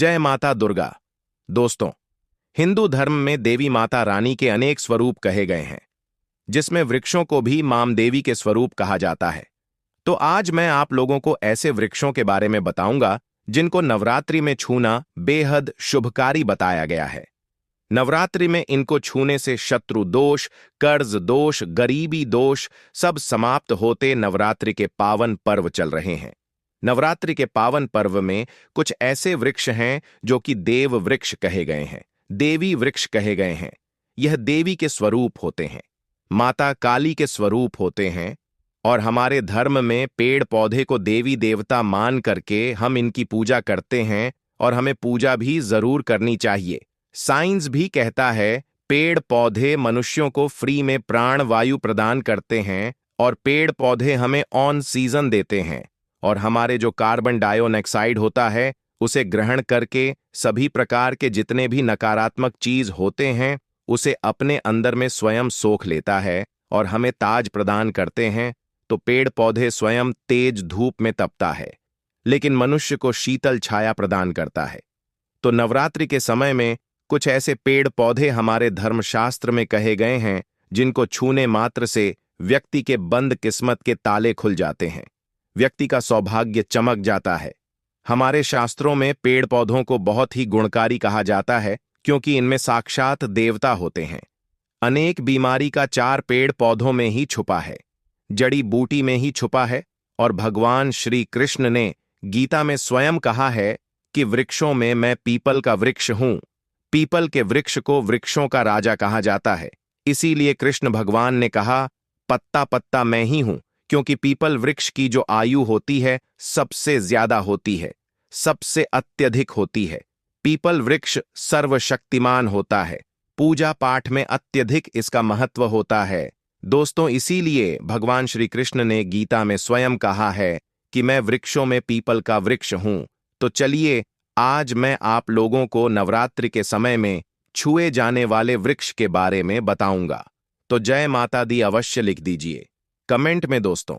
जय माता दुर्गा। दोस्तों, हिंदू धर्म में देवी माता रानी के अनेक स्वरूप कहे गए हैं, जिसमें वृक्षों को भी माम देवी के स्वरूप कहा जाता है। तो आज मैं आप लोगों को ऐसे वृक्षों के बारे में बताऊंगा जिनको नवरात्रि में छूना बेहद शुभकारी बताया गया है। नवरात्रि में इनको छूने से शत्रु दोष, कर्ज दोष, गरीबी दोष सब समाप्त होते नवरात्रि के पावन पर्व चल रहे हैं। नवरात्रि के पावन पर्व में कुछ ऐसे वृक्ष हैं जो कि देव वृक्ष कहे गए हैं, देवी वृक्ष कहे गए हैं। यह देवी के स्वरूप होते हैं, माता काली के स्वरूप होते हैं, और हमारे धर्म में पेड़ पौधे को देवी देवता मान करके हम इनकी पूजा करते हैं, और हमें पूजा भी जरूर करनी चाहिए। साइंस भी कहता है पेड़ पौधे मनुष्यों को फ्री में प्राण वायु प्रदान करते हैं, और पेड़ पौधे हमें ऑन सीजन देते हैं, और हमारे जो कार्बन डाइऑक्साइड होता है उसे ग्रहण करके सभी प्रकार के जितने भी नकारात्मक चीज होते हैं उसे अपने अंदर में स्वयं सोख लेता है और हमें ताज प्रदान करते हैं। तो पेड़ पौधे स्वयं तेज धूप में तपता है, लेकिन मनुष्य को शीतल छाया प्रदान करता है। तो नवरात्रि के समय में कुछ ऐसे पेड़ पौधे हमारे धर्मशास्त्र में कहे गए हैं जिनको छूने मात्र से व्यक्ति के बंद किस्मत के ताले खुल जाते हैं, व्यक्ति का सौभाग्य चमक जाता है। हमारे शास्त्रों में पेड़ पौधों को बहुत ही गुणकारी कहा जाता है, क्योंकि इनमें साक्षात देवता होते हैं। अनेक बीमारी का चार पेड़ पौधों में ही छुपा है, जड़ी बूटी में ही छुपा है, और भगवान श्री कृष्ण ने गीता में स्वयं कहा है कि वृक्षों में मैं पीपल का वृक्ष हूं। पीपल के वृक्ष को वृक्षों का राजा कहा जाता है। इसीलिए कृष्ण भगवान ने कहा पत्ता पत्ता मैं ही हूं, क्योंकि पीपल वृक्ष की जो आयु होती है सबसे ज्यादा होती है, सबसे अत्यधिक होती है। पीपल वृक्ष सर्वशक्तिमान होता है, पूजा पाठ में अत्यधिक इसका महत्व होता है। दोस्तों, इसीलिए भगवान श्री कृष्ण ने गीता में स्वयं कहा है कि मैं वृक्षों में पीपल का वृक्ष हूं। तो चलिए आज मैं आप लोगों को नवरात्रि के समय में छुए जाने वाले वृक्ष के बारे में बताऊंगा। तो जय माता दी अवश्य लिख दीजिए कमेंट में। दोस्तों,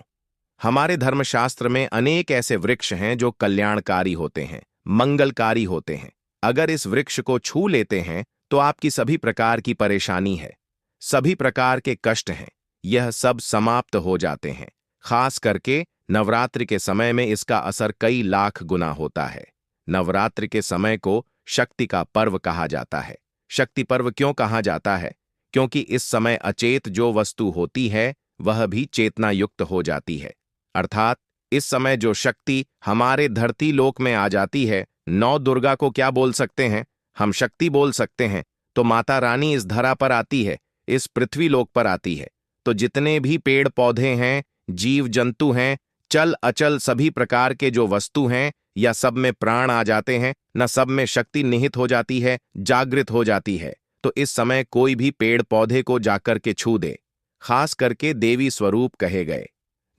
हमारे धर्मशास्त्र में अनेक ऐसे वृक्ष हैं जो कल्याणकारी होते हैं, मंगलकारी होते हैं। अगर इस वृक्ष को छू लेते हैं तो आपकी सभी प्रकार की परेशानी है, सभी प्रकार के कष्ट हैं, यह सब समाप्त हो जाते हैं। खास करके नवरात्रि के समय में इसका असर कई लाख गुना होता है। नवरात्रि के समय को शक्ति का पर्व कहा जाता है। शक्ति पर्व क्यों कहा जाता है? क्योंकि इस समय अचेत जो वस्तु होती है वह भी चेतना युक्त हो जाती है। अर्थात इस समय जो शक्ति हमारे धरती लोक में आ जाती है, नौ दुर्गा को क्या बोल सकते हैं? हम शक्ति बोल सकते हैं। तो माता रानी इस धरा पर आती है, इस पृथ्वी लोक पर आती है। तो जितने भी पेड़ पौधे हैं, जीव जंतु हैं, चल अचल सभी प्रकार के जो वस्तु हैं, या सब में प्राण आ जाते हैं, न सब में शक्ति निहित हो जाती है, जागृत हो जाती है। तो इस समय कोई भी पेड़ पौधे को जाकर के छू दे, खास करके देवी स्वरूप कहे गए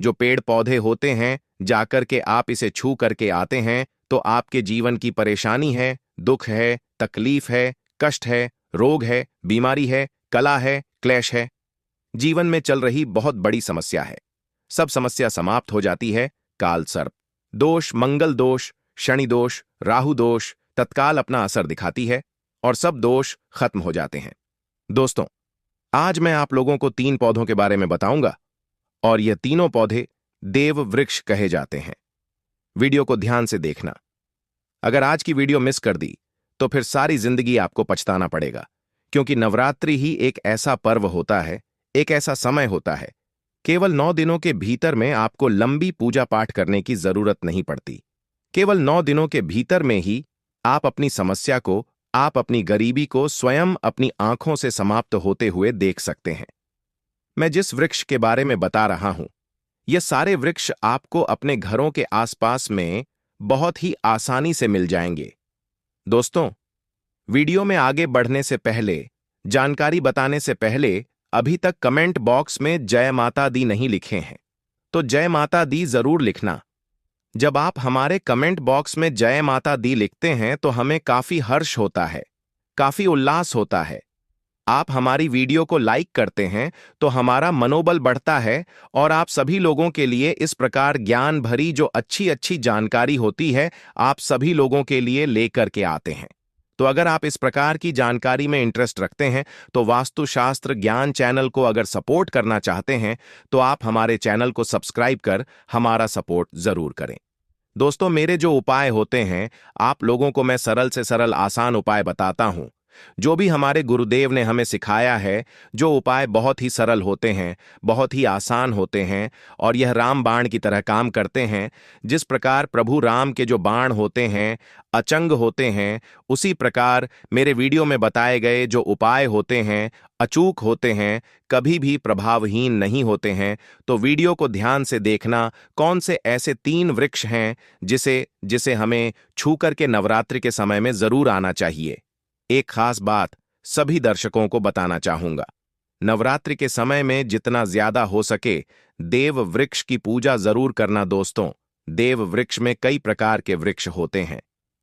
जो पेड़ पौधे होते हैं, जाकर के आप इसे छू करके आते हैं तो आपके जीवन की परेशानी है, दुख है, तकलीफ है, कष्ट है, रोग है, बीमारी है, कला है, क्लेश है, जीवन में चल रही बहुत बड़ी समस्या है, सब समस्या समाप्त हो जाती है। काल सर्प दोष, मंगल दोष, शनि दोष, राहु दोष तत्काल अपना असर दिखाती है और सब दोष खत्म हो जाते हैं। दोस्तों, आज मैं आप लोगों को 3 पौधों के बारे में बताऊंगा, और ये तीनों पौधे देव वृक्ष कहे जाते हैं। वीडियो को ध्यान से देखना। अगर आज की वीडियो मिस कर दी तो फिर सारी जिंदगी आपको पछताना पड़ेगा, क्योंकि नवरात्रि ही एक ऐसा पर्व होता है, एक ऐसा समय होता है, केवल 9 दिनों के भीतर में आपको लंबी पूजा पाठ करने की जरूरत नहीं पड़ती। केवल 9 दिनों के भीतर में ही आप अपनी समस्या को, आप अपनी गरीबी को स्वयं अपनी आंखों से समाप्त होते हुए देख सकते हैं। मैं जिस वृक्ष के बारे में बता रहा हूं, ये सारे वृक्ष आपको अपने घरों के आसपास में बहुत ही आसानी से मिल जाएंगे। दोस्तों, वीडियो में आगे बढ़ने से पहले, जानकारी बताने से पहले, अभी तक कमेंट बॉक्स में जय माता दी नहीं लिखे हैं तो जय माता दी जरूर लिखना। जब आप हमारे कमेंट बॉक्स में जय माता दी लिखते हैं तो हमें काफी हर्ष होता है, काफी उल्लास होता है। आप हमारी वीडियो को लाइक करते हैं तो हमारा मनोबल बढ़ता है और आप सभी लोगों के लिए इस प्रकार ज्ञान भरी जो अच्छी अच्छी जानकारी होती है आप सभी लोगों के लिए लेकर के आते हैं। तो अगर आप इस प्रकार की जानकारी में इंटरेस्ट रखते हैं तो वास्तुशास्त्र ज्ञान चैनल को अगर सपोर्ट करना चाहते हैं तो आप हमारे चैनल को सब्सक्राइब कर हमारा सपोर्ट जरूर करें। दोस्तों, मेरे जो उपाय होते हैं आप लोगों को मैं सरल से सरल आसान उपाय बताता हूं। जो भी हमारे गुरुदेव ने हमें सिखाया है, जो उपाय बहुत ही सरल होते हैं, बहुत ही आसान होते हैं और यह राम बाण की तरह काम करते हैं। जिस प्रकार प्रभु राम के जो बाण होते हैं अचंग होते हैं, उसी प्रकार मेरे वीडियो में बताए गए जो उपाय होते हैं अचूक होते हैं, कभी भी प्रभावहीन नहीं होते हैं। तो वीडियो को ध्यान से देखना, कौन से ऐसे 3 वृक्ष हैं जिसे जिसे हमें छू करके नवरात्रि के समय में जरूर आना चाहिए। एक खास बात सभी दर्शकों को बताना चाहूंगा, नवरात्रि के समय में जितना ज्यादा हो सके देव वृक्ष की पूजा जरूर करना। दोस्तों, देव वृक्ष में कई प्रकार के वृक्ष होते हैं।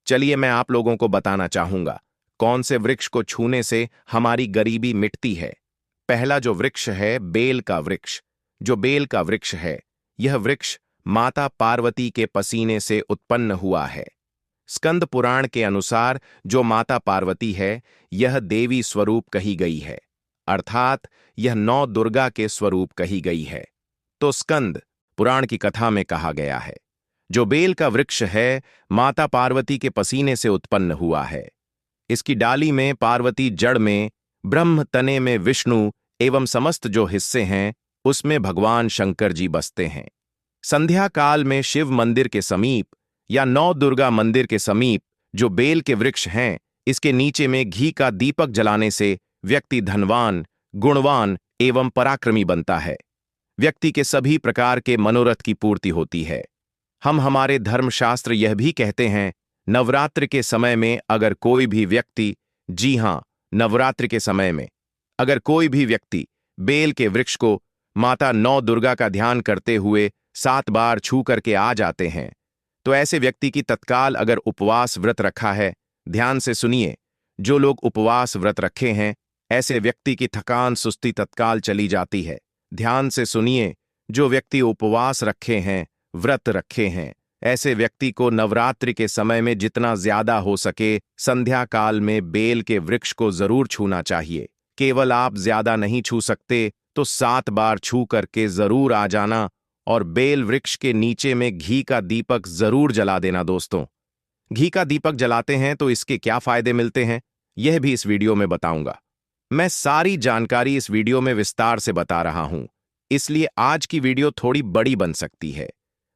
चलिए मैं आप लोगों को बताना चाहूंगा कौन से वृक्ष को छूने से हमारी गरीबी मिटती है। पहला जो वृक्ष है बेल का वृक्ष। जो बेल का वृक्ष है यह वृक्ष माता पार्वती के पसीने से उत्पन्न हुआ है। स्कंद पुराण के अनुसार जो माता पार्वती है यह देवी स्वरूप कही गई है, अर्थात यह 9 दुर्गा के स्वरूप कही गई है। तो स्कंद पुराण की कथा में कहा गया है जो बेल का वृक्ष है माता पार्वती के पसीने से उत्पन्न हुआ है। इसकी डाली में पार्वती, जड़ में ब्रह्म, तने में विष्णु एवं समस्त जो हिस्से हैं उसमें भगवान शंकर जी बसते हैं। संध्या काल में शिव मंदिर के समीप या 9 दुर्गा मंदिर के समीप जो बेल के वृक्ष हैं, इसके नीचे में घी का दीपक जलाने से व्यक्ति धनवान, गुणवान एवं पराक्रमी बनता है। व्यक्ति के सभी प्रकार के मनोरथ की पूर्ति होती है। हम हमारे धर्मशास्त्र यह भी कहते हैं नवरात्रि के समय में अगर कोई भी व्यक्ति, जी हां, नवरात्रि के समय में अगर कोई भी व्यक्ति बेल के वृक्ष को माता 9 दुर्गा का ध्यान करते हुए 7 बार छू करके आ जाते हैं तो ऐसे व्यक्ति की तत्काल अगर उपवास व्रत रखा है, ध्यान से सुनिए, जो लोग उपवास व्रत रखे हैं ऐसे व्यक्ति की थकान सुस्ती तत्काल चली जाती है। ध्यान से सुनिए, जो व्यक्ति उपवास रखे हैं, व्रत रखे हैं, ऐसे व्यक्ति को नवरात्रि के समय में जितना ज्यादा हो सके संध्या काल में बेल के वृक्ष को जरूर छूना चाहिए। केवल आप ज्यादा नहीं छू सकते तो 7 बार छू करके जरूर आ जाना और बेल वृक्ष के नीचे में घी का दीपक जरूर जला देना। दोस्तों, घी का दीपक जलाते हैं तो इसके क्या फायदे मिलते हैं यह भी इस वीडियो में बताऊंगा। मैं सारी जानकारी इस वीडियो में विस्तार से बता रहा हूं, इसलिए आज की वीडियो थोड़ी बड़ी बन सकती है।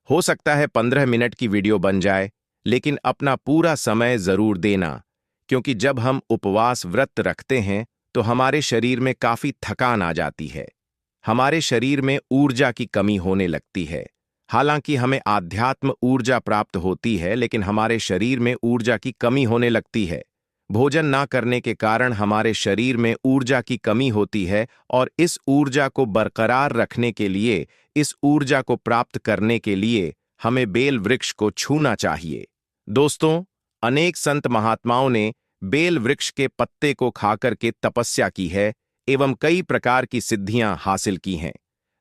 हो सकता है 15 मिनट की वीडियो बन जाए, लेकिन अपना पूरा समय जरूर देना, क्योंकि जब हम उपवास व्रत रखते हैं तो हमारे शरीर में काफी थकान आ जाती है, हमारे शरीर में ऊर्जा की कमी होने लगती है। हालांकि हमें आध्यात्म ऊर्जा प्राप्त होती है, लेकिन हमारे शरीर में ऊर्जा की कमी होने लगती है। भोजन ना करने के कारण हमारे शरीर में ऊर्जा की कमी होती है और इस ऊर्जा को बरकरार रखने के लिए, इस ऊर्जा को प्राप्त करने के लिए हमें बेल वृक्ष को छूना चाहिए। दोस्तों, अनेक संत महात्माओं ने बेल वृक्ष के पत्ते को खाकर के तपस्या की है एवं कई प्रकार की सिद्धियां हासिल की हैं।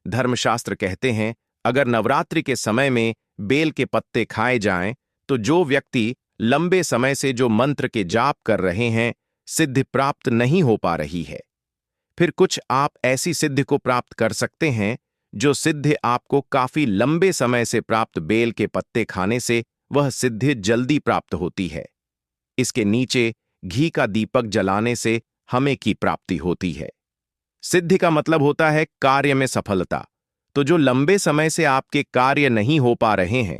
धर्मशास्त्र कहते हैं अगर नवरात्रि के समय में बेल के पत्ते खाए जाएं तो जो व्यक्ति लंबे समय से जो मंत्र के जाप कर रहे हैं सिद्धि प्राप्त नहीं हो पा रही है, फिर कुछ आप ऐसी सिद्धि को प्राप्त कर सकते हैं जो सिद्धि आपको काफी लंबे समय से प्राप्त बेल के पत्ते खाने से वह सिद्धि जल्दी प्राप्त होती है। इसके नीचे घी का दीपक जलाने से हमें की प्राप्ति होती है। सिद्धि का मतलब होता है कार्य में सफलता। तो जो लंबे समय से आपके कार्य नहीं हो पा रहे हैं,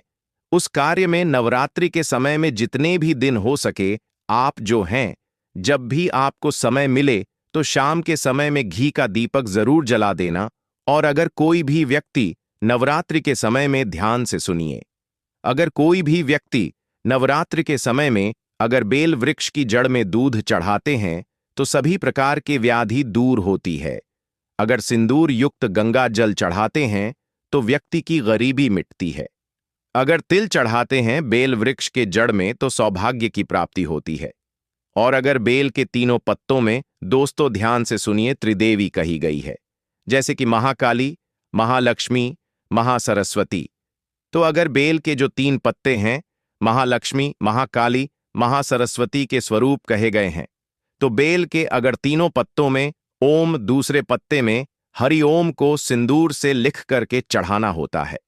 उस कार्य में नवरात्रि के समय में जितने भी दिन हो सके आप जो हैं, जब भी आपको समय मिले तो शाम के समय में घी का दीपक जरूर जला देना। और अगर कोई भी व्यक्ति नवरात्रि के समय में, ध्यान से सुनिए, अगर कोई भी व्यक्ति नवरात्रि के समय में अगर बेल वृक्ष की जड़ में दूध चढ़ाते हैं तो सभी प्रकार के व्याधि दूर होती है। अगर सिंदूर युक्त गंगा जल चढ़ाते हैं तो व्यक्ति की गरीबी मिटती है। अगर तिल चढ़ाते हैं बेल वृक्ष के जड़ में तो सौभाग्य की प्राप्ति होती है। और अगर बेल के तीनों पत्तों में दोस्तों ध्यान से सुनिए, त्रिदेवी कही गई है, जैसे कि महाकाली, महालक्ष्मी, महासरस्वती। तो अगर बेल के जो 3 पत्ते हैं, महालक्ष्मी, महाकाली, महासरस्वती के स्वरूप कहे गए हैं, तो बेल के अगर तीनों पत्तों में ओम, दूसरे पत्ते में हरि ओम को सिंदूर से लिख करके चढ़ाना होता है।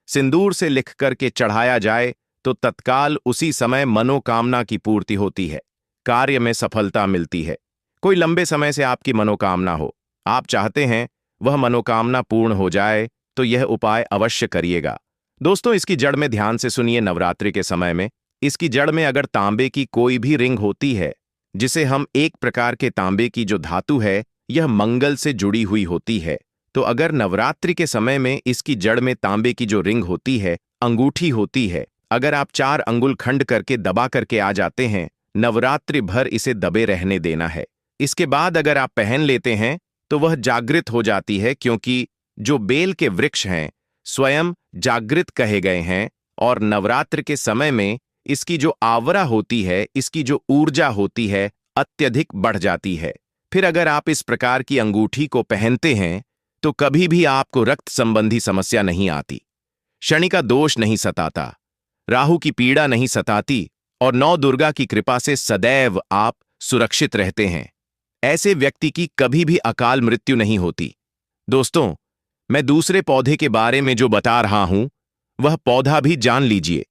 सिंदूर से लिख करके चढ़ाया जाए तो तत्काल उसी समय मनोकामना की पूर्ति होती है, कार्य में सफलता मिलती है। कोई लंबे समय से आपकी मनोकामना हो, आप चाहते हैं वह मनोकामना पूर्ण हो जाए, तो यह उपाय अवश्य करिएगा। दोस्तों, इसकी जड़ में ध्यान से सुनिए, नवरात्रि के समय में इसकी जड़ में अगर तांबे की कोई भी रिंग होती है, जिसे हम एक प्रकार के तांबे की जो धातु है यह मंगल से जुड़ी हुई होती है, तो अगर नवरात्रि के समय में इसकी जड़ में तांबे की जो रिंग होती है, अंगूठी होती है, अगर आप 4 अंगुल खंड करके दबा करके आ जाते हैं, नवरात्रि भर इसे दबे रहने देना है। इसके बाद अगर आप पहन लेते हैं तो वह जागृत हो जाती है, क्योंकि जो बेल के वृक्ष हैं स्वयं जागृत कहे गए हैं, और नवरात्र के समय में इसकी जो आवरा होती है, इसकी जो ऊर्जा होती है, अत्यधिक बढ़ जाती है। फिर अगर आप इस प्रकार की अंगूठी को पहनते हैं तो कभी भी आपको रक्त संबंधी समस्या नहीं आती, शनि का दोष नहीं सताता, राहु की पीड़ा नहीं सताती, और नौ दुर्गा की कृपा से सदैव आप सुरक्षित रहते हैं। ऐसे व्यक्ति की कभी भी अकाल मृत्यु नहीं होती। दोस्तों, मैं दूसरे पौधे के बारे में जो बता रहा हूं वह पौधा भी जान लीजिए।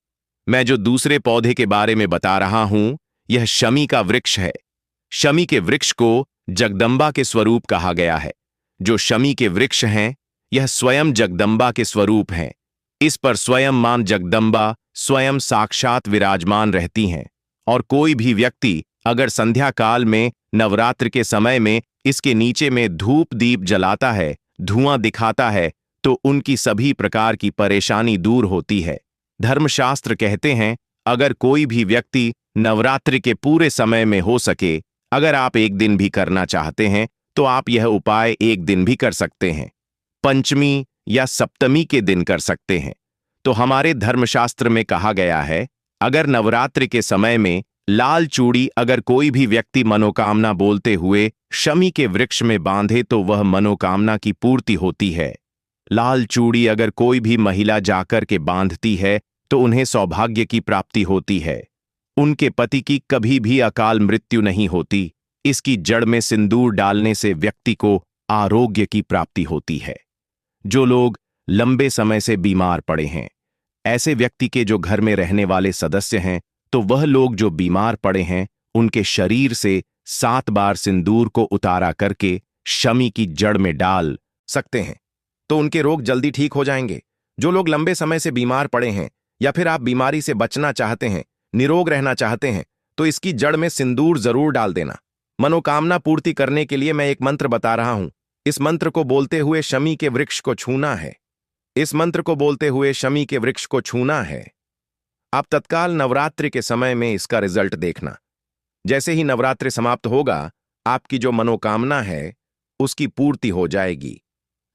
मैं जो दूसरे पौधे के बारे में बता रहा हूं यह शमी का वृक्ष है। शमी के वृक्ष को जगदंबा के स्वरूप कहा गया है। जो शमी के वृक्ष हैं यह स्वयं जगदंबा के स्वरूप हैं। इस पर स्वयं मां जगदंबा स्वयं साक्षात विराजमान रहती हैं, और कोई भी व्यक्ति अगर संध्या काल में नवरात्र के समय में इसके नीचे में धूप दीप जलाता है, धुआं दिखाता है, तो उनकी सभी प्रकार की परेशानी दूर होती है। धर्मशास्त्र कहते हैं अगर कोई भी व्यक्ति नवरात्रि के पूरे समय में हो सके, अगर आप एक दिन भी करना चाहते हैं तो आप यह उपाय एक दिन भी कर सकते हैं, पंचमी या सप्तमी के दिन कर सकते हैं। तो हमारे धर्मशास्त्र में कहा गया है अगर नवरात्रि के समय में लाल चूड़ी अगर कोई भी व्यक्ति मनोकामना बोलते हुए शमी के वृक्ष में बांधे तो वह मनोकामना की पूर्ति होती है। लाल चूड़ी अगर कोई भी महिला जाकर के बांधती है तो उन्हें सौभाग्य की प्राप्ति होती है, उनके पति की कभी भी अकाल मृत्यु नहीं होती। इसकी जड़ में सिंदूर डालने से व्यक्ति को आरोग्य की प्राप्ति होती है। जो लोग लंबे समय से बीमार पड़े हैं, ऐसे व्यक्ति के जो घर में रहने वाले सदस्य हैं, तो वह लोग जो बीमार पड़े हैं उनके शरीर से 7 बार सिंदूर को उतारा करके शमी की जड़ में डाल सकते हैं, तो उनके रोग जल्दी ठीक हो जाएंगे। जो लोग लंबे समय से बीमार पड़े हैं या फिर आप बीमारी से बचना चाहते हैं, निरोग रहना चाहते हैं, तो इसकी जड़ में सिंदूर जरूर डाल देना। मनोकामना पूर्ति करने के लिए मैं एक मंत्र बता रहा हूं। इस मंत्र को बोलते हुए शमी के वृक्ष को छूना है। इस मंत्र को बोलते हुए शमी के वृक्ष को छूना है। आप तत्काल नवरात्रि के समय में इसका रिजल्ट देखना। जैसे ही नवरात्रि समाप्त होगा, आपकी जो मनोकामना है उसकी पूर्ति हो जाएगी।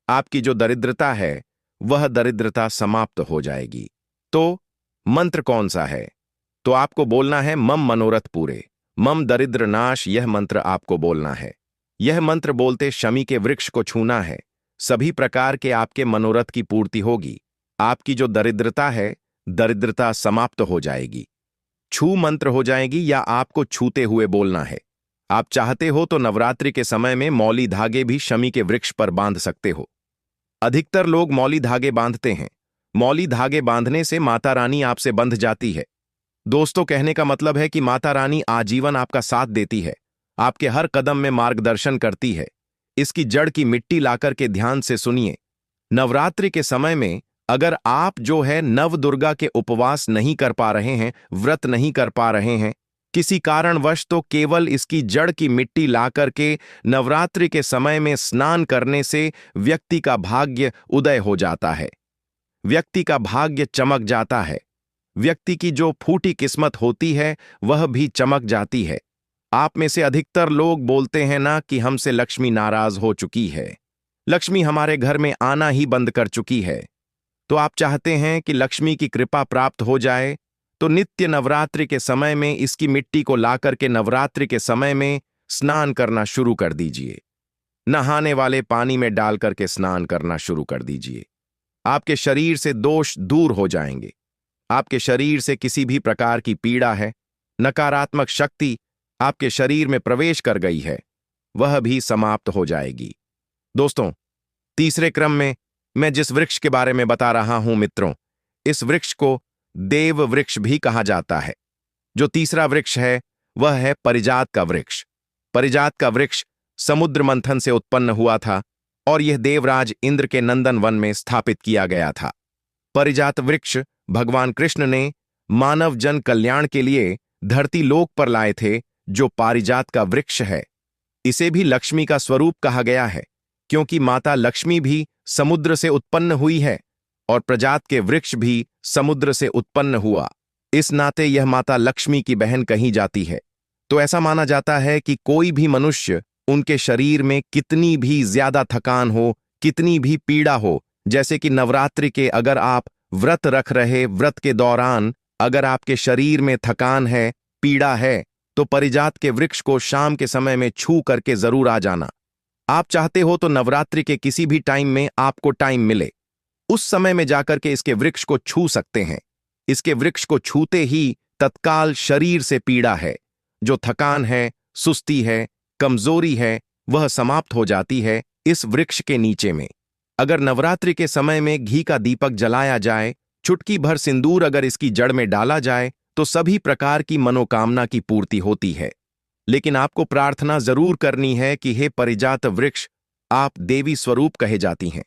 आपकी जो दरिद्रता है वह दरिद्रता समाप्त हो जाएगी। तो मंत्र कौन सा है? तो आपको बोलना है मम मनोरथ पूरे, मम दरिद्र नाश। यह मंत्र आपको बोलना है। यह मंत्र बोलते शमी के वृक्ष को छूना है। सभी प्रकार के आपके मनोरथ की पूर्ति होगी। आपकी जो दरिद्रता है, दरिद्रता समाप्त हो जाएगी। छू मंत्र हो जाएगी या आपको छूते हुए बोलना है। आप चाहते हो तो नवरात्रि के समय में मौली धागे भी शमी के वृक्ष पर बांध सकते हो। अधिकतर लोग मौली धागे बांधते हैं। मौली धागे बांधने से माता रानी आपसे बंध जाती है। दोस्तों, कहने का मतलब है कि माता रानी आजीवन आपका साथ देती है, आपके हर कदम में मार्गदर्शन करती है। इसकी जड़ की मिट्टी लाकर के ध्यान से सुनिए। नवरात्रि के समय में अगर आप जो है नव दुर्गा के उपवास नहीं कर पा रहे हैं, व्रत नहीं कर पा रहे हैं किसी कारणवश, तो केवल इसकी जड़ की मिट्टी लाकर के नवरात्रि के समय में स्नान करने से व्यक्ति का भाग्य उदय हो जाता है, व्यक्ति का भाग्य चमक जाता है। व्यक्ति की जो फूटी किस्मत होती है वह भी चमक जाती है। आप में से अधिकतर लोग बोलते हैं ना कि हमसे लक्ष्मी नाराज हो चुकी है, लक्ष्मी हमारे घर में आना ही बंद कर चुकी है। तो आप चाहते हैं कि लक्ष्मी की कृपा प्राप्त हो जाए, तो नित्य नवरात्रि के समय में इसकी मिट्टी को लाकर के नवरात्रि के समय में स्नान करना शुरू कर दीजिए। नहाने वाले पानी में डाल करके स्नान करना शुरू कर दीजिए। आपके शरीर से दोष दूर हो जाएंगे। आपके शरीर से किसी भी प्रकार की पीड़ा है, नकारात्मक शक्ति आपके शरीर में प्रवेश कर गई है, वह भी समाप्त हो जाएगी। दोस्तों, तीसरे क्रम में मैं जिस वृक्ष के बारे में बता रहा हूं मित्रों, इस वृक्ष को देव वृक्ष भी कहा जाता है। जो तीसरा वृक्ष है वह है परिजात का वृक्ष। परिजात का वृक्ष समुद्र मंथन से उत्पन्न हुआ था और यह देवराज इंद्र के नंदन वन में स्थापित किया गया था। परिजात वृक्ष भगवान कृष्ण ने मानव जन कल्याण के लिए धरती लोक पर लाए थे, जो पारिजात का वृक्ष है। इसे भी लक्ष्मी का स्वरूप कहा गया है, क्योंकि माता लक्ष्मी भी समुद्र से उत्पन्न हुई है और प्रजात के वृक्ष भी समुद्र से उत्पन्न हुआ। इस नाते यह माता लक्ष्मी की बहन कही जाती है। तो ऐसा माना जाता है कि कोई भी मनुष्य, उनके शरीर में कितनी भी ज्यादा थकान हो, कितनी भी पीड़ा हो, जैसे कि नवरात्रि के अगर आप व्रत रख रहे, व्रत के दौरान अगर आपके शरीर में थकान है, पीड़ा है, तो परिजात के वृक्ष को शाम के समय में छू करके जरूर आ जाना। आप चाहते हो तो नवरात्रि के किसी भी टाइम में आपको टाइम मिले, उस समय में जाकर के इसके वृक्ष को छू सकते हैं। इसके वृक्ष को छूते ही तत्काल शरीर से पीड़ा है, जो थकान है, सुस्ती है, कमजोरी है, वह समाप्त हो जाती है इस वृक्ष के नीचे में। अगर नवरात्रि के समय में घी का दीपक जलाया जाए, चुटकी भर सिंदूर अगर इसकी जड़ में डाला जाए, तो सभी प्रकार की मनोकामना की पूर्ति होती है। लेकिन आपको प्रार्थना जरूर करनी है कि हे परिजात वृक्ष, आप देवी स्वरूप कहे जाती हैं,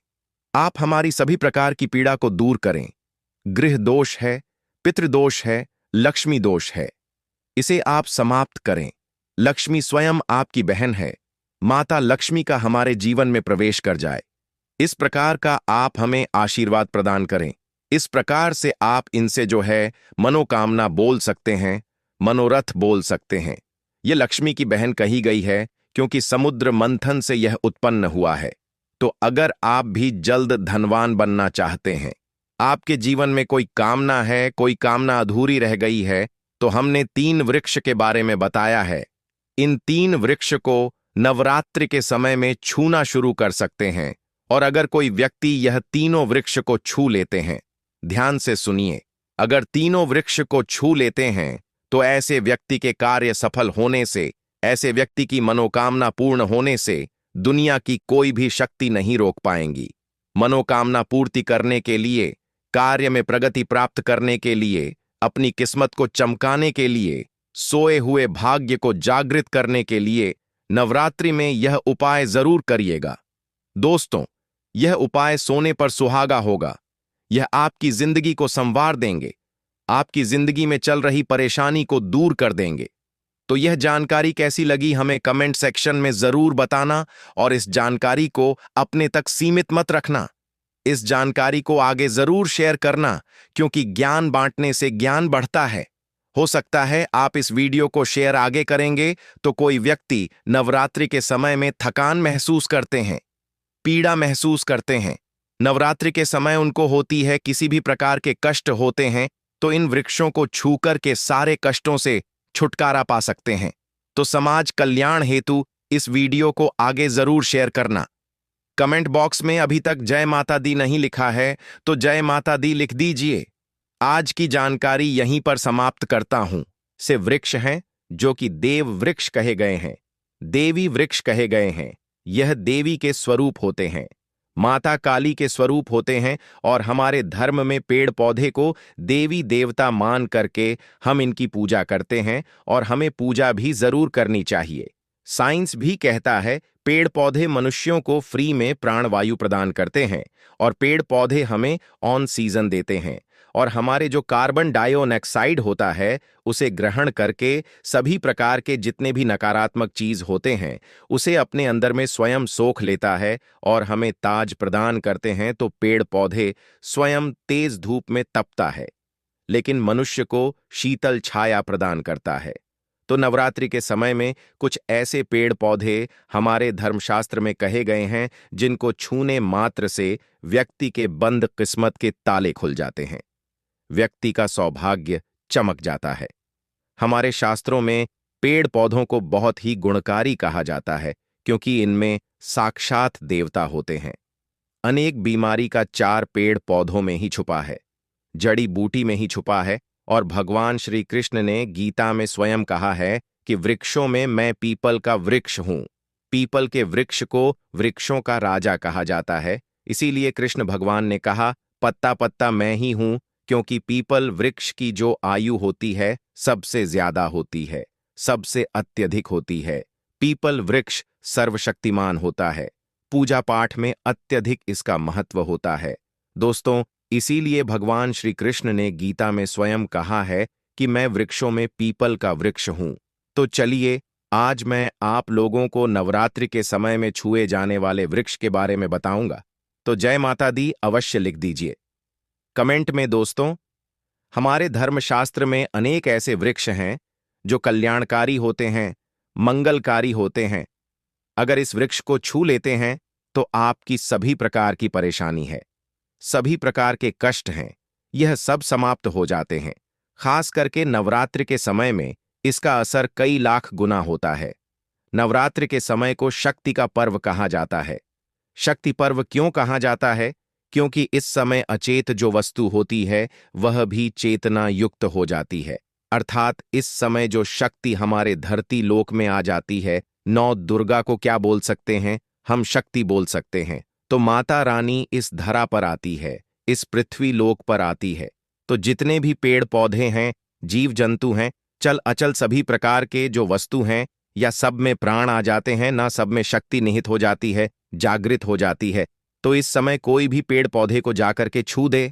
आप हमारी सभी प्रकार की पीड़ा को दूर करें। गृह दोष है, पितृदोष है, लक्ष्मी दोष है, इसे आप समाप्त करें। लक्ष्मी स्वयं आपकी बहन है, माता लक्ष्मी का हमारे जीवन में प्रवेश कर जाए, इस प्रकार का आप हमें आशीर्वाद प्रदान करें। इस प्रकार से आप इनसे जो है मनोकामना बोल सकते हैं, मनोरथ बोल सकते हैं। यह लक्ष्मी की बहन कही गई है क्योंकि समुद्र मंथन से यह उत्पन्न हुआ है। तो अगर आप भी जल्द धनवान बनना चाहते हैं, आपके जीवन में कोई कामना है, कोई कामना अधूरी रह गई है, तो हमने 3 वृक्ष के बारे में बताया है। इन 3 वृक्ष को नवरात्रि के समय में छूना शुरू कर सकते हैं। और अगर कोई व्यक्ति यह तीनों वृक्ष को छू लेते हैं, ध्यान से सुनिए, अगर तीनों वृक्ष को छू लेते हैं तो ऐसे व्यक्ति के कार्य सफल होने से, ऐसे व्यक्ति की मनोकामना पूर्ण होने से दुनिया की कोई भी शक्ति नहीं रोक पाएंगी। मनोकामना पूर्ति करने के लिए, कार्य में प्रगति प्राप्त करने के लिए, अपनी किस्मत को चमकाने के लिए, सोए हुए भाग्य को जागृत करने के लिए नवरात्रि में यह उपाय जरूर करिएगा। दोस्तों, यह उपाय सोने पर सुहागा होगा। यह आपकी जिंदगी को संवार देंगे, आपकी जिंदगी में चल रही परेशानी को दूर कर देंगे। तो यह जानकारी कैसी लगी हमें कमेंट सेक्शन में जरूर बताना और इस जानकारी को अपने तक सीमित मत रखना। इस जानकारी को आगे जरूर शेयर करना, क्योंकि ज्ञान बांटने से ज्ञान बढ़ता है। हो सकता है आप इस वीडियो को शेयर आगे करेंगे तो कोई व्यक्ति नवरात्रि के समय में थकान महसूस करते हैं, पीड़ा महसूस करते हैं, नवरात्रि के समय उनको होती है, किसी भी प्रकार के कष्ट होते हैं, तो इन वृक्षों को छूकर के सारे कष्टों से छुटकारा पा सकते हैं। तो समाज कल्याण हेतु इस वीडियो को आगे जरूर शेयर करना। कमेंट बॉक्स में अभी तक जय माता दी नहीं लिखा है तो जय माता दी लिख दीजिए। आज की जानकारी यहीं पर समाप्त करता हूं। से वृक्ष हैं जो कि देव वृक्ष कहे गए हैं, देवी वृक्ष कहे गए हैं। यह देवी के स्वरूप होते हैं, माता काली के स्वरूप होते हैं और हमारे धर्म में पेड़ पौधे को देवी देवता मान करके हम इनकी पूजा करते हैं और हमें पूजा भी जरूर करनी चाहिए। साइंस भी कहता है पेड़ पौधे मनुष्यों को फ्री में प्राणवायु प्रदान करते हैं और पेड़ पौधे हमें ऑन सीजन देते हैं और हमारे जो कार्बन डाइऑक्साइड होता है उसे ग्रहण करके सभी प्रकार के जितने भी नकारात्मक चीज होते हैं उसे अपने अंदर में स्वयं सोख लेता है और हमें ताज प्रदान करते हैं। तो पेड़ पौधे स्वयं तेज धूप में तपता है लेकिन मनुष्य को शीतल छाया प्रदान करता है। तो नवरात्रि के समय में कुछ ऐसे पेड़ पौधे हमारे धर्मशास्त्र में कहे गए हैं जिनको छूने मात्र से व्यक्ति के बंद किस्मत के ताले खुल जाते हैं, व्यक्ति का सौभाग्य चमक जाता है। हमारे शास्त्रों में पेड़ पौधों को बहुत ही गुणकारी कहा जाता है क्योंकि इनमें साक्षात देवता होते हैं। अनेक बीमारी का चार पेड़ पौधों में ही छुपा है, जड़ी बूटी में ही छुपा है। और भगवान श्री कृष्ण ने गीता में स्वयं कहा है कि वृक्षों में मैं पीपल का वृक्ष हूं। पीपल के वृक्ष को वृक्षों का राजा कहा जाता है। इसीलिए कृष्ण भगवान ने कहा, पत्ता पत्ता मैं ही हूं, क्योंकि पीपल वृक्ष की जो आयु होती है सबसे ज्यादा होती है, सबसे अत्यधिक होती है। पीपल वृक्ष सर्वशक्तिमान होता है। पूजा पाठ में अत्यधिक इसका महत्व होता है। दोस्तों, इसीलिए भगवान श्री कृष्ण ने गीता में स्वयं कहा है कि मैं वृक्षों में पीपल का वृक्ष हूं। तो चलिए, आज मैं आप लोगों को नवरात्रि के समय में छुए जाने वाले वृक्ष के बारे में बताऊंगा। तो जय माता दी अवश्य लिख दीजिए कमेंट में। दोस्तों, हमारे धर्मशास्त्र में अनेक ऐसे वृक्ष हैं जो कल्याणकारी होते हैं, मंगलकारी होते हैं। अगर इस वृक्ष को छू लेते हैं तो आपकी सभी प्रकार की परेशानी है, सभी प्रकार के कष्ट हैं, यह सब समाप्त हो जाते हैं। खास करके नवरात्रि के समय में इसका असर कई लाख गुना होता है। नवरात्रि के समय को शक्ति का पर्व कहा जाता है। शक्ति पर्व क्यों कहा जाता है? क्योंकि इस समय अचेत जो वस्तु होती है वह भी चेतना युक्त हो जाती है। अर्थात इस समय जो शक्ति हमारे धरती लोक में आ जाती है, नौ दुर्गा को क्या बोल सकते हैं? हम शक्ति बोल सकते हैं। तो माता रानी इस धरा पर आती है, इस पृथ्वी लोक पर आती है। तो जितने भी पेड़ पौधे हैं, जीव जंतु हैं, चल अचल सभी प्रकार के जो वस्तु हैं, या सब में प्राण आ जाते हैं, ना सब में शक्ति निहित हो जाती है, जागृत हो जाती है। तो इस समय कोई भी पेड़ पौधे को जाकर के छू दे,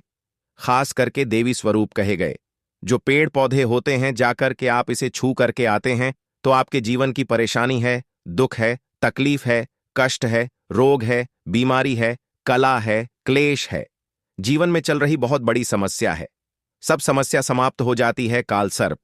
खास करके देवी स्वरूप कहे गए जो पेड़ पौधे होते हैं, जाकर के आप इसे छू करके आते हैं तो आपके जीवन की परेशानी है, दुख है, तकलीफ है, कष्ट है, रोग है, बीमारी है, कला है, क्लेश है, जीवन में चल रही बहुत बड़ी समस्या है, सब समस्या समाप्त हो जाती है। काल सर्प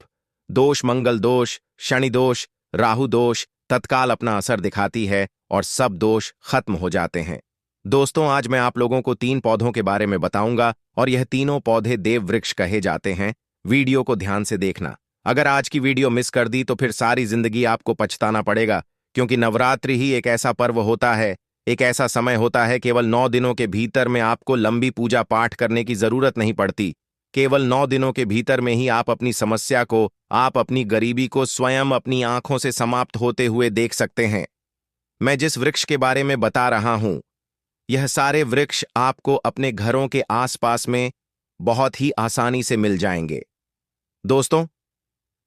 दोष, मंगल दोष, शनि दोष, राहु दोष तत्काल अपना असर दिखाती है और सब दोष खत्म हो जाते हैं। दोस्तों, आज मैं आप लोगों को 3 पौधों के बारे में बताऊंगा और यह तीनों पौधे देव वृक्ष कहे जाते हैं। वीडियो को ध्यान से देखना। अगर आज की वीडियो मिस कर दी तो फिर सारी जिंदगी आपको पछताना पड़ेगा, क्योंकि नवरात्रि ही एक ऐसा पर्व होता है, एक ऐसा समय होता है, केवल 9 दिनों के भीतर में आपको लंबी पूजा पाठ करने की जरूरत नहीं पड़ती। केवल 9 दिनों के भीतर में ही आप अपनी समस्या को, आप अपनी गरीबी को स्वयं अपनी आंखों से समाप्त होते हुए देख सकते हैं। मैं जिस वृक्ष के बारे में बता रहा हूं, यह सारे वृक्ष आपको अपने घरों के आसपास में बहुत ही आसानी से मिल जाएंगे। दोस्तों,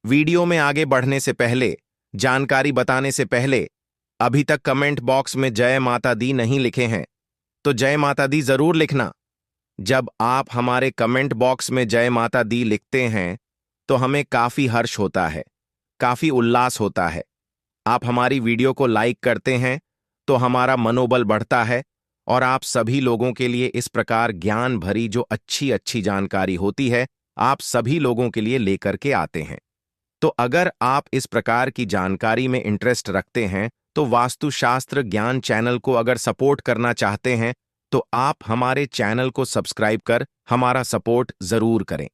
वीडियो में आगे बढ़ने से पहले, जानकारी बताने से पहले, अभी तक कमेंट बॉक्स में जय माता दी नहीं लिखे हैं तो जय माता दी जरूर लिखना। जब आप हमारे कमेंट बॉक्स में जय माता दी लिखते हैं तो हमें काफी हर्ष होता है, काफी उल्लास होता है। आप हमारी वीडियो को लाइक करते हैं तो हमारा मनोबल बढ़ता है और आप सभी लोगों के लिए इस प्रकार ज्ञान भरी जो अच्छी अच्छी जानकारी होती है, आप सभी लोगों के लिए लेकर के आते हैं। तो अगर आप इस प्रकार की जानकारी में इंटरेस्ट रखते हैं तो वास्तुशास्त्र ज्ञान चैनल को अगर सपोर्ट करना चाहते हैं तो आप हमारे चैनल को सब्सक्राइब कर हमारा सपोर्ट जरूर करें।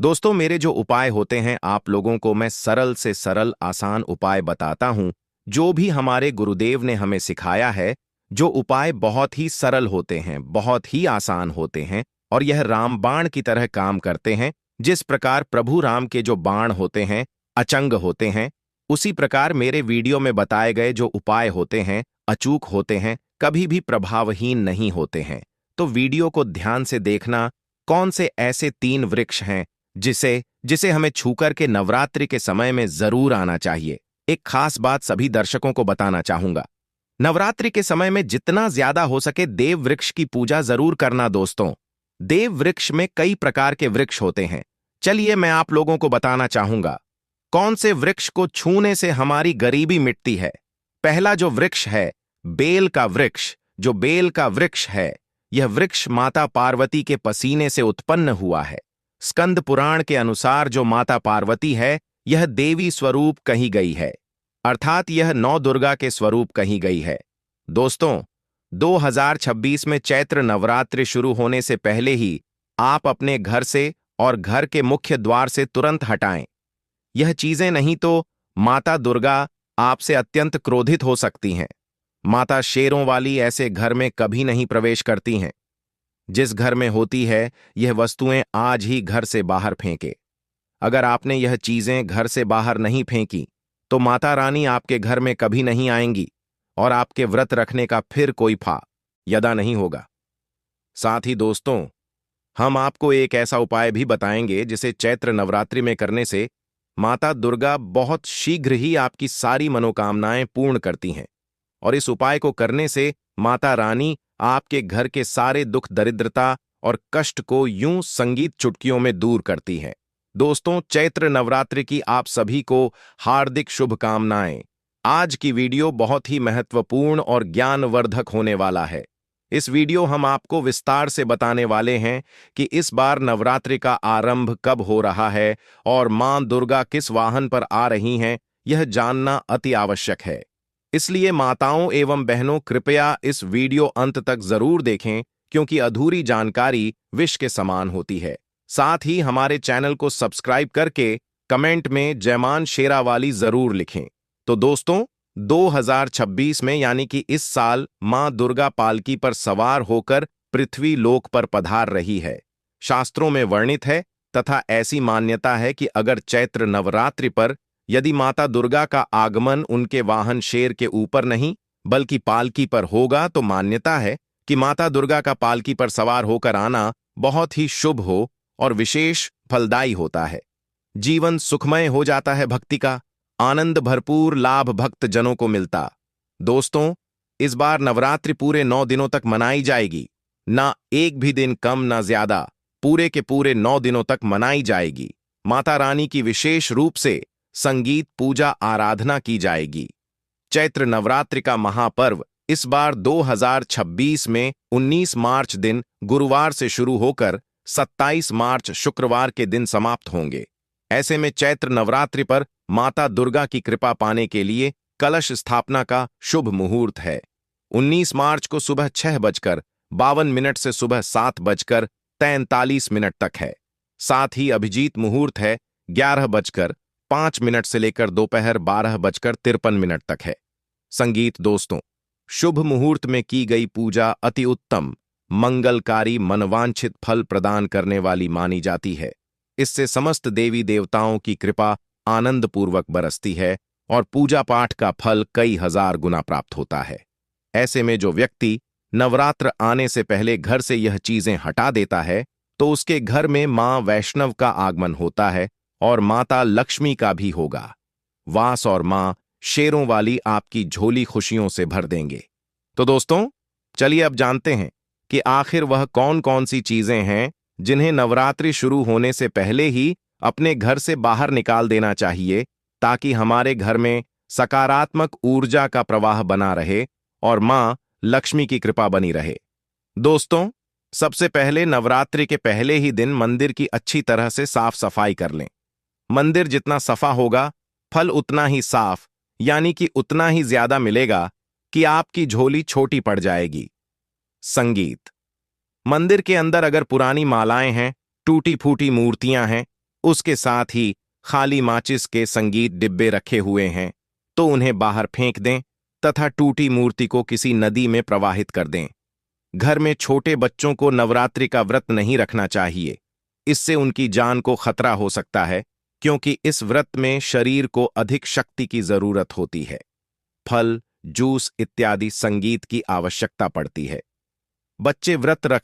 दोस्तों, मेरे जो उपाय होते हैं आप लोगों को मैं सरल से सरल आसान उपाय बताता हूं, जो भी हमारे गुरुदेव ने हमें सिखाया है। जो उपाय बहुत ही सरल होते हैं, बहुत ही आसान होते हैं और यह रामबाण की तरह काम करते हैं। जिस प्रकार प्रभु राम के जो बाण होते हैं अचंग होते हैं, उसी प्रकार मेरे वीडियो में बताए गए जो उपाय होते हैं अचूक होते हैं, कभी भी प्रभावहीन नहीं होते हैं। तो वीडियो को ध्यान से देखना। कौन से ऐसे 3 वृक्ष हैं जिसे हमें छूकर के नवरात्रि के समय में जरूर आना चाहिए। एक खास बात सभी दर्शकों को बताना चाहूंगा, नवरात्रि के समय में जितना ज्यादा हो सके देव वृक्ष की पूजा जरूर करना। दोस्तों, देव वृक्ष में कई प्रकार के वृक्ष होते हैं। चलिए मैं आप लोगों को बताना चाहूंगा कौन से वृक्ष को छूने से हमारी गरीबी मिटती है। पहला जो वृक्ष है बेल का वृक्ष। जो बेल का वृक्ष है, यह वृक्ष माता पार्वती के पसीने से उत्पन्न हुआ है। स्कंद पुराण के अनुसार जो माता पार्वती है, यह देवी स्वरूप कही गई है, अर्थात यह 9 दुर्गा के स्वरूप कही गई है। दोस्तों, 2026 में चैत्र नवरात्रि शुरू होने से पहले ही आप अपने घर से और घर के मुख्य द्वार से तुरंत हटाएं। यह चीजें नहीं तो माता दुर्गा आपसे अत्यंत क्रोधित हो सकती हैं। माता शेरों वाली ऐसे घर में कभी नहीं प्रवेश करती हैं। जिस घर में होती है, यह वस्तुएं आज ही घर से बाहर फेंके। अगर आपने यह चीजें घर से बाहर नहीं फेंकी, तो माता रानी आपके घर में कभी नहीं आएंगी और आपके व्रत रखने का फिर कोई फायदा नहीं होगा। साथ ही दोस्तों, हम आपको एक ऐसा उपाय भी बताएंगे जिसे चैत्र नवरात्रि में करने से माता दुर्गा बहुत शीघ्र ही आपकी सारी मनोकामनाएं पूर्ण करती हैं। और इस उपाय को करने से माता रानी आपके घर के सारे दुख, दरिद्रता और कष्ट को यूं संगीत चुटकियों में दूर करती है। दोस्तों, चैत्र नवरात्रि की आप सभी को हार्दिक शुभकामनाएं। आज की वीडियो बहुत ही महत्वपूर्ण और ज्ञानवर्धक होने वाला है। इस वीडियो हम आपको विस्तार से बताने वाले हैं कि इस बार नवरात्रि का आरंभ कब हो रहा है और मां दुर्गा किस वाहन पर आ रही हैं, यह जानना अति आवश्यक है। इसलिए माताओं एवं बहनों, कृपया इस वीडियो अंत तक जरूर देखें, क्योंकि अधूरी जानकारी विष के समान होती है। साथ ही हमारे चैनल को सब्सक्राइब करके कमेंट में जयमान शेरावाली जरूर लिखें। तो दोस्तों, 2026 में यानी कि इस साल मां दुर्गा पालकी पर सवार होकर पृथ्वी लोक पर पधार रही है। शास्त्रों में वर्णित है तथा ऐसी मान्यता है कि अगर चैत्र नवरात्रि पर यदि माता दुर्गा का आगमन उनके वाहन शेर के ऊपर नहीं बल्कि पालकी पर होगा, तो मान्यता है कि माता दुर्गा का पालकी पर सवार होकर आना बहुत ही शुभ हो और विशेष फलदायी होता है। जीवन सुखमय हो जाता है, भक्ति का आनंद भरपूर लाभ भक्त जनों को मिलता। दोस्तों, इस बार नवरात्रि पूरे 9 दिनों तक मनाई जाएगी। ना एक भी दिन कम ना ज्यादा, पूरे के पूरे 9 दिनों तक मनाई जाएगी। माता रानी की विशेष रूप से संगीत, पूजा, आराधना की जाएगी। चैत्र नवरात्रि का महापर्व इस बार 2026 में 19 मार्च दिन गुरुवार से शुरू होकर 27 मार्च शुक्रवार के दिन समाप्त होंगे। ऐसे में चैत्र नवरात्रि पर माता दुर्गा की कृपा पाने के लिए कलश स्थापना का शुभ मुहूर्त है। 19 मार्च को सुबह 6:52 से सुबह 7:43 तक है। साथ ही अभिजीत मुहूर्त है 11:05 से लेकर दोपहर 12:53 तक है। संगीत दोस्तों, शुभ मुहूर्त में की गई पूजा अति उत्तम, मंगलकारी, मनवांछित फल प्रदान करने वाली मानी जाती है। इससे समस्त देवी देवताओं की कृपा आनंदपूर्वक बरसती है और पूजा पाठ का फल कई हजार गुना प्राप्त होता है। ऐसे में जो व्यक्ति नवरात्र आने से पहले घर से यह चीजें हटा देता है, तो उसके घर में मां वैष्णव का आगमन होता है और माता लक्ष्मी का भी होगा वास, और मां शेरों वाली आपकी झोली खुशियों से भर देंगे। तो दोस्तों, चलिए अब जानते हैं कि आखिर वह कौन कौन सी चीजें हैं जिन्हें नवरात्रि शुरू होने से पहले ही अपने घर से बाहर निकाल देना चाहिए, ताकि हमारे घर में सकारात्मक ऊर्जा का प्रवाह बना रहे और मां लक्ष्मी की कृपा बनी रहे। दोस्तों, सबसे पहले नवरात्रि के पहले ही दिन मंदिर की अच्छी तरह से साफ सफाई कर लें। मंदिर जितना सफा होगा, फल उतना ही साफ, यानी कि उतना ही ज्यादा मिलेगा कि आपकी झोली छोटी पड़ जाएगी। संगीत, मंदिर के अंदर अगर पुरानी मालाएं हैं, टूटी फूटी मूर्तियां हैं, उसके साथ ही खाली माचिस के संगीत डिब्बे रखे हुए हैं, तो उन्हें बाहर फेंक दें तथा टूटी मूर्ति को किसी नदी में प्रवाहित कर दें। घर में छोटे बच्चों को नवरात्रि का व्रत नहीं रखना चाहिए। इससे उनकी जान को खतरा हो सकता है, क्योंकि इस व्रत में शरीर को अधिक शक्ति की जरूरत होती है। फल, जूस इत्यादि संगीत की आवश्यकता पड़ती है। बच्चे व्रत रख